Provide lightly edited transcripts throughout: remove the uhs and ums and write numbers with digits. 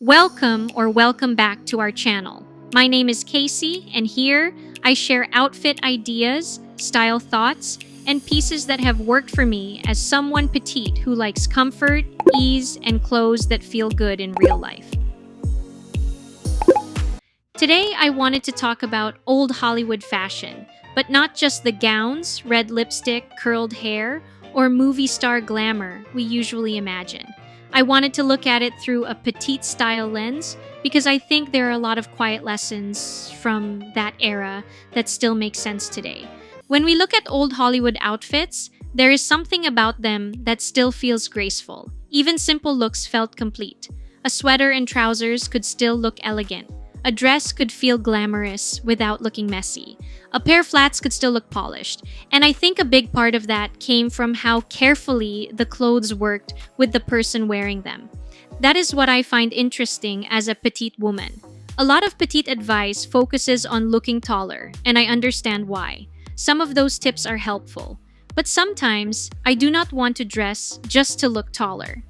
Welcome back to our channel. My name is Casey, and here I share outfit ideas, style thoughts, and pieces that have worked for me as someone petite who likes comfort, ease, and clothes that feel good in real life. Today, I wanted to talk about old Hollywood fashion, but not just the gowns, red lipstick, curled hair, or movie star glamour we usually imagine. I wanted to look at it through a petite style lens because I think there are a lot of quiet lessons from that era that still make sense today. When we look at old Hollywood outfits, there is something about them that still feels graceful. Even simple looks felt complete. A sweater and trousers could still look elegant. A dress could feel glamorous without looking messy. A pair of flats could still look polished. And I think a big part of that came from how carefully the clothes worked with the person wearing them. That is what I find interesting as a petite woman. A lot of petite advice focuses on looking taller, and I understand why. Some of those tips are helpful. But sometimes, I do not want to dress just to look taller.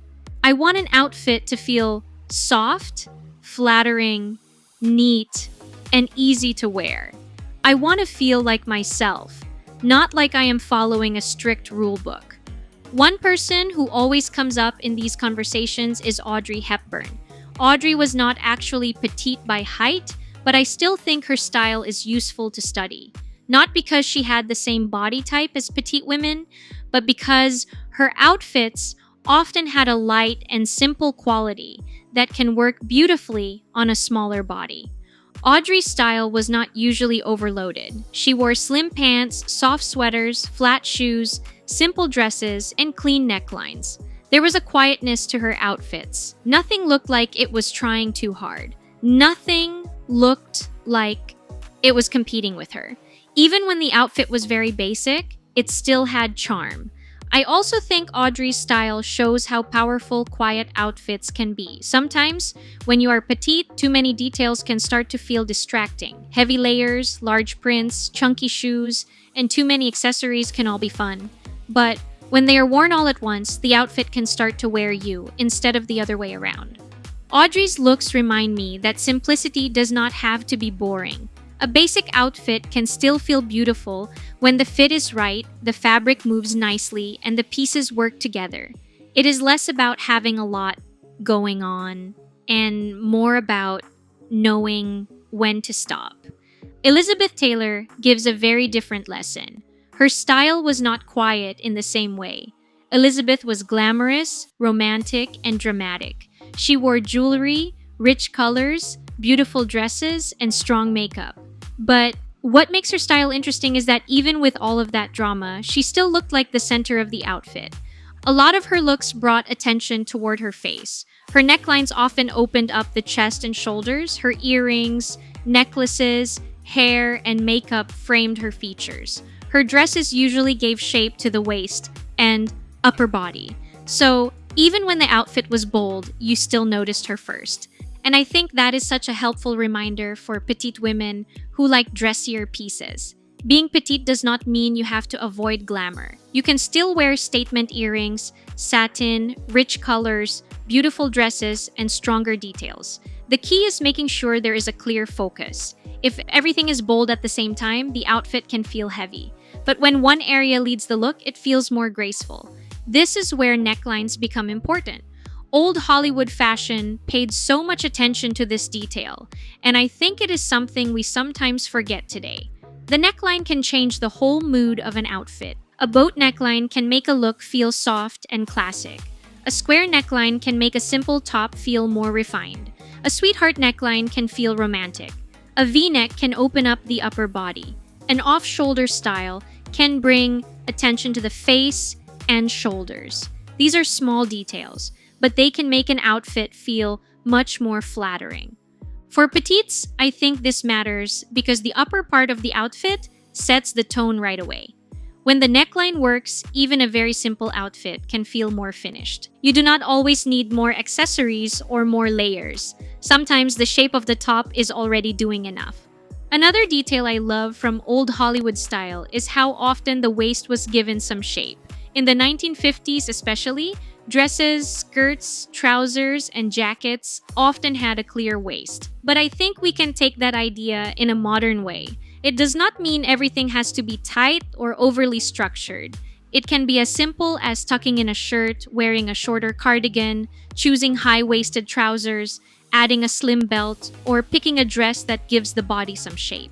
I want an outfit to feel soft, flattering, neat, and easy to wear. I want to feel like myself, not like I am following a strict rule book. One person who always comes up in these conversations is Audrey Hepburn. Audrey was not actually petite by height, but I still think her style is useful to study. Not because she had the same body type as petite women, but because her outfits often had a light and simple quality that can work beautifully on a smaller body. Audrey's style was not usually overloaded. She wore slim pants, soft sweaters, flat shoes, simple dresses, and clean necklines. There was a quietness to her outfits. Nothing looked like it was trying too hard. Nothing looked like it was competing with her. Even when the outfit was very basic, it still had charm. I also think Audrey's style shows how powerful quiet outfits can be. Sometimes, when you are petite, too many details can start to feel distracting. Heavy layers, large prints, chunky shoes, and too many accessories can all be fun. But when they are worn all at once, the outfit can start to wear you instead of the other way around. Audrey's looks remind me that simplicity does not have to be boring. A basic outfit can still feel beautiful when the fit is right, the fabric moves nicely, and the pieces work together. It is less about having a lot going on and more about knowing when to stop. Elizabeth Taylor gives a very different lesson. Her style was not quiet in the same way. Elizabeth was glamorous, romantic, and dramatic. She wore jewelry, rich colors, beautiful dresses, and strong makeup. But what makes her style interesting is that even with all of that drama, she still looked like the center of the outfit. A lot of her looks brought attention toward her face. Her necklines often opened up the chest and shoulders. Her earrings, necklaces, hair, and makeup framed her features. Her dresses usually gave shape to the waist and upper body. So even when the outfit was bold, you still noticed her first. And I think that is such a helpful reminder for petite women who like dressier pieces. Being petite does not mean you have to avoid glamour. You can still wear statement earrings, satin, rich colors, beautiful dresses, and stronger details. The key is making sure there is a clear focus. If everything is bold at the same time, the outfit can feel heavy. But when one area leads the look, it feels more graceful. This is where necklines become important. Old Hollywood fashion paid so much attention to this detail, and I think it is something we sometimes forget today. The neckline can change the whole mood of an outfit. A boat neckline can make a look feel soft and classic. A square neckline can make a simple top feel more refined. A sweetheart neckline can feel romantic. A V-neck can open up the upper body. An off-shoulder style can bring attention to the face and shoulders. These are small details, but they can make an outfit feel much more flattering. For petites, I think this matters because the upper part of the outfit sets the tone right away. When the neckline works, even a very simple outfit can feel more finished. You do not always need more accessories or more layers. Sometimes the shape of the top is already doing enough. Another detail I love from old Hollywood style is how often the waist was given some shape. In the 1950s especially, Dresses, skirts, trousers, and jackets often had a clear waist. But I think we can take that idea in a modern way. It does not mean everything has to be tight or overly structured. It can be as simple as tucking in a shirt, wearing a shorter cardigan, choosing high-waisted trousers, adding a slim belt, or picking a dress that gives the body some shape.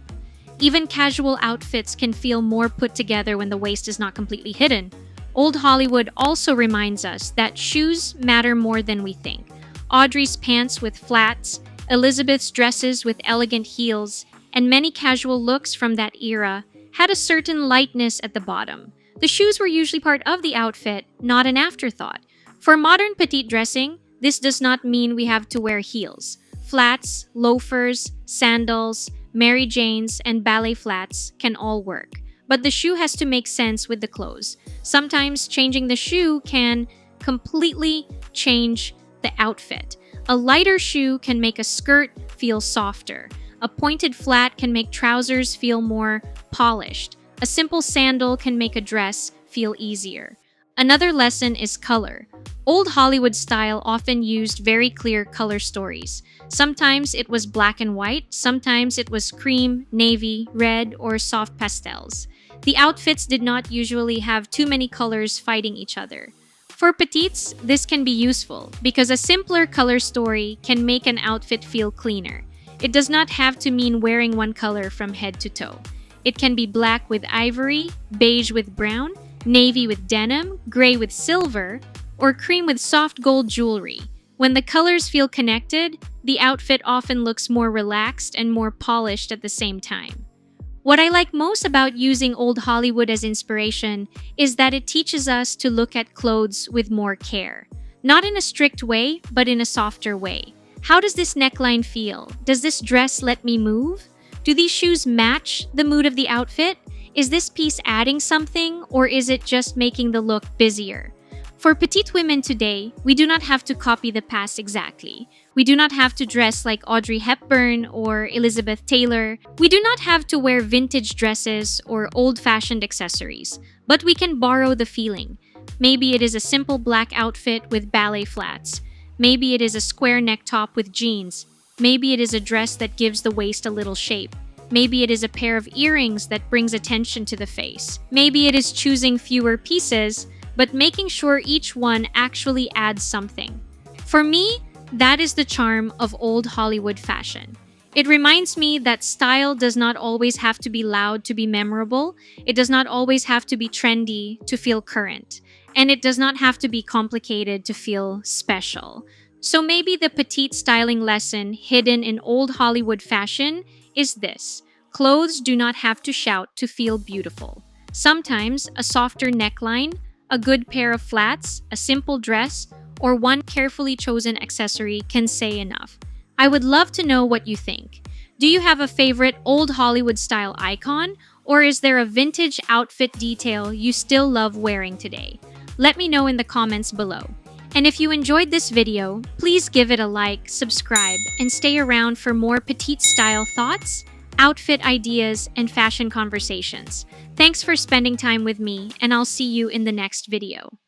Even casual outfits can feel more put together when the waist is not completely hidden. Old Hollywood also reminds us that shoes matter more than we think. Audrey's pants with flats, Elizabeth's dresses with elegant heels, and many casual looks from that era had a certain lightness at the bottom. The shoes were usually part of the outfit, not an afterthought. For modern petite dressing, this does not mean we have to wear heels. Flats, loafers, sandals, Mary Janes, and ballet flats can all work. But the shoe has to make sense with the clothes. Sometimes changing the shoe can completely change the outfit. A lighter shoe can make a skirt feel softer. A pointed flat can make trousers feel more polished. A simple sandal can make a dress feel easier. Another lesson is color. Old Hollywood style often used very clear color stories. Sometimes it was black and white, sometimes it was cream, navy, red, or soft pastels. The outfits did not usually have too many colors fighting each other. For petites, this can be useful because a simpler color story can make an outfit feel cleaner. It does not have to mean wearing one color from head to toe. It can be black with ivory, beige with brown, navy with denim, gray with silver, or cream with soft gold jewelry. When the colors feel connected, the outfit often looks more relaxed and more polished at the same time. What I like most about using Old Hollywood as inspiration is that it teaches us to look at clothes with more care. Not in a strict way, but in a softer way. How does this neckline feel? Does this dress let me move? Do these shoes match the mood of the outfit? Is this piece adding something, or is it just making the look busier? For petite women today, we do not have to copy the past exactly. We do not have to dress like Audrey Hepburn or Elizabeth Taylor. We do not have to wear vintage dresses or old-fashioned accessories. But we can borrow the feeling. Maybe it is a simple black outfit with ballet flats. Maybe it is a square neck top with jeans. Maybe it is a dress that gives the waist a little shape. Maybe it is a pair of earrings that brings attention to the face. Maybe it is choosing fewer pieces, but making sure each one actually adds something. For me, that is the charm of Old Hollywood fashion. It reminds me that style does not always have to be loud to be memorable. It does not always have to be trendy to feel current. And it does not have to be complicated to feel special. So maybe the petite styling lesson hidden in Old Hollywood fashion is this: clothes do not have to shout to feel beautiful. Sometimes a softer neckline, a good pair of flats, a simple dress, or one carefully chosen accessory can say enough. I would love to know what you think. Do you have a favorite Old Hollywood style icon, or is there a vintage outfit detail you still love wearing today? Let me know in the comments below. And if you enjoyed this video, please give it a like, subscribe, and stay around for more petite style thoughts, outfit ideas, and fashion conversations. Thanks for spending time with me, and I'll see you in the next video.